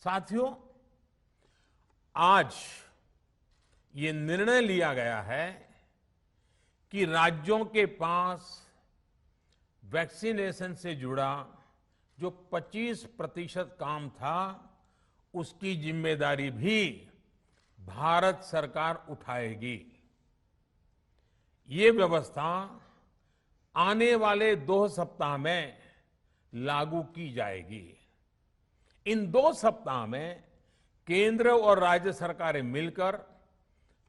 साथियों, आज ये निर्णय लिया गया है कि राज्यों के पास वैक्सीनेशन से जुड़ा जो 25% काम था, उसकी जिम्मेदारी भी भारत सरकार उठाएगी। ये व्यवस्था आने वाले 2 सप्ताह में लागू की जाएगी। इन 2 सप्ताह में केंद्र और राज्य सरकारें मिलकर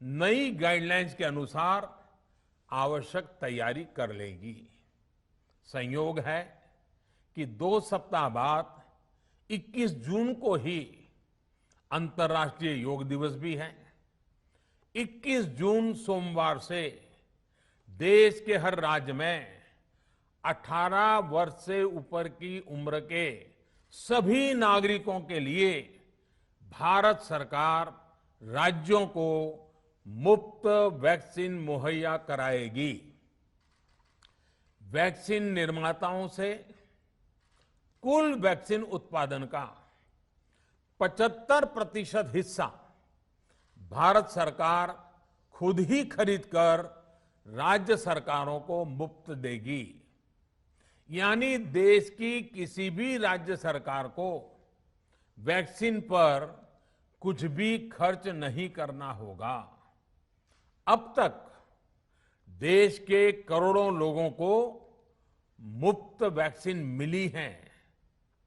नई गाइडलाइंस के अनुसार आवश्यक तैयारी कर लेगी। संयोग है कि 2 सप्ताह बाद 21 जून को ही अंतर्राष्ट्रीय योग दिवस भी है। 21 जून सोमवार से देश के हर राज्य में 18 वर्ष से ऊपर की उम्र के सभी नागरिकों के लिए भारत सरकार राज्यों को मुफ्त वैक्सीन मुहैया कराएगी। वैक्सीन निर्माताओं से कुल वैक्सीन उत्पादन का 75% हिस्सा भारत सरकार खुद ही खरीदकर राज्य सरकारों को मुफ्त देगी। यानी देश की किसी भी राज्य सरकार को वैक्सीन पर कुछ भी खर्च नहीं करना होगा। अब तक देश के करोड़ों लोगों को मुफ्त वैक्सीन मिली है।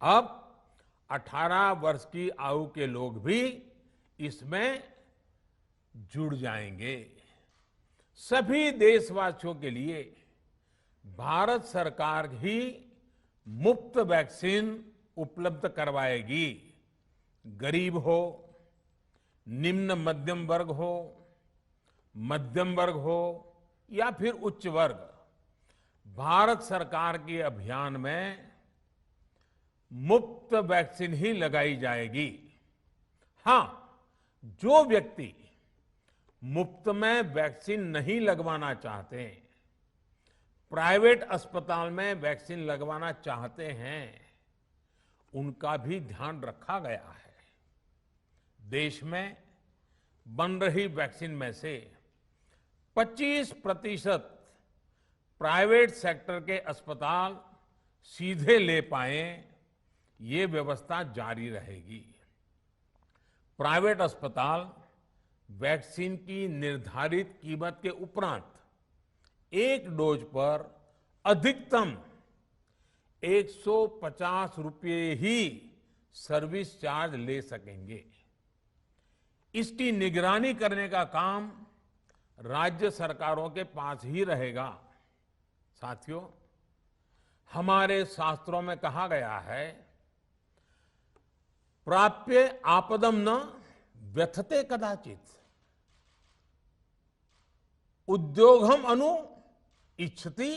अब 18 वर्ष की आयु के लोग भी इसमें जुड़ जाएंगे। सभी देशवासियों के लिए भारत सरकार ही मुफ्त वैक्सीन उपलब्ध करवाएगी। गरीब हो, निम्न मध्यम वर्ग हो, मध्यम वर्ग हो या फिर उच्च वर्ग, भारत सरकार के अभियान में मुफ्त वैक्सीन ही लगाई जाएगी। हां, जो व्यक्ति मुफ्त में वैक्सीन नहीं लगवाना चाहते, प्राइवेट अस्पताल में वैक्सीन लगवाना चाहते हैं, उनका भी ध्यान रखा गया है। देश में बन रही वैक्सीन में से 25% प्राइवेट सेक्टर के अस्पताल सीधे ले पाए, ये व्यवस्था जारी रहेगी। प्राइवेट अस्पताल वैक्सीन की निर्धारित कीमत के उपरांत एक डोज पर अधिकतम 150 रुपये ही सर्विस चार्ज ले सकेंगे। इसकी निगरानी करने का काम राज्य सरकारों के पास ही रहेगा। साथियों, हमारे शास्त्रों में कहा गया है, प्राप्य आपदम न व्यथते कदाचित, उद्योगम अनु इच्छति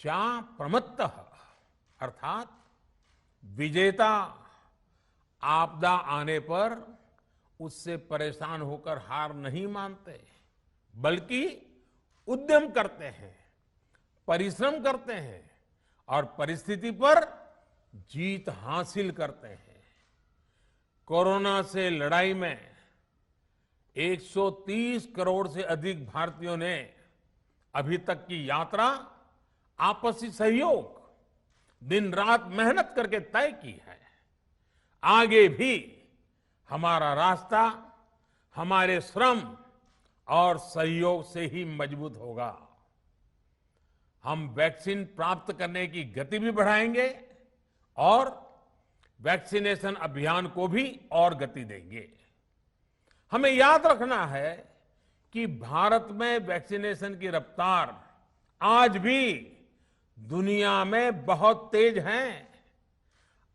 चा प्रमत्तः। अर्थात विजेता आपदा आने पर उससे परेशान होकर हार नहीं मानते, बल्कि उद्यम करते हैं, परिश्रम करते हैं और परिस्थिति पर जीत हासिल करते हैं। कोरोना से लड़ाई में 130 करोड़ से अधिक भारतीयों ने अभी तक की यात्रा आपसी सहयोग, दिन रात मेहनत करके तय की है। आगे भी हमारा रास्ता हमारे श्रम और सहयोग से ही मजबूत होगा। हम वैक्सीन प्राप्त करने की गति भी बढ़ाएंगे और वैक्सीनेशन अभियान को भी और गति देंगे। हमें याद रखना है कि भारत में वैक्सीनेशन की रफ्तार आज भी दुनिया में बहुत तेज है,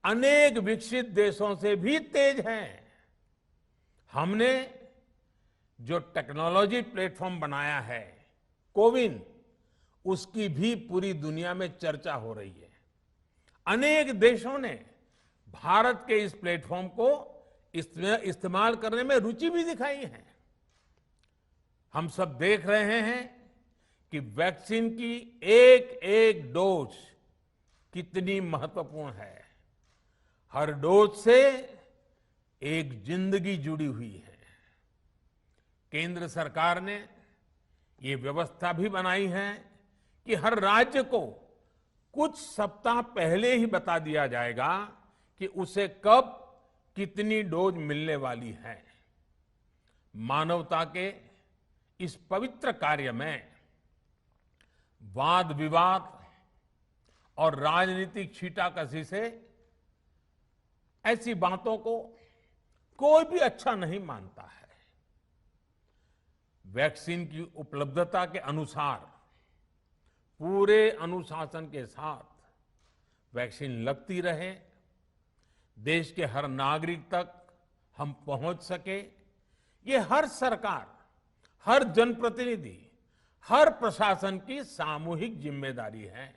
अनेक विकसित देशों से भी तेज है। हमने जो टेक्नोलॉजी प्लेटफॉर्म बनाया है, कोविन, उसकी भी पूरी दुनिया में चर्चा हो रही है। अनेक देशों ने भारत के इस प्लेटफॉर्म को इस्तेमाल करने में रुचि भी दिखाई है। हम सब देख रहे हैं कि वैक्सीन की एक एक डोज कितनी महत्वपूर्ण है। हर डोज से एक जिंदगी जुड़ी हुई है। केंद्र सरकार ने ये व्यवस्था भी बनाई है कि हर राज्य को कुछ सप्ताह पहले ही बता दिया जाएगा कि उसे कब कितनी डोज मिलने वाली है। मानवता के इस पवित्र कार्य में वाद विवाद और राजनीतिक छींटाकशी से ऐसी बातों को कोई भी अच्छा नहीं मानता है। वैक्सीन की उपलब्धता के अनुसार पूरे अनुशासन के साथ वैक्सीन लगती रहे, देश के हर नागरिक तक हम पहुंच सके, ये हर सरकार, हर जनप्रतिनिधि, हर प्रशासन की सामूहिक जिम्मेदारी है।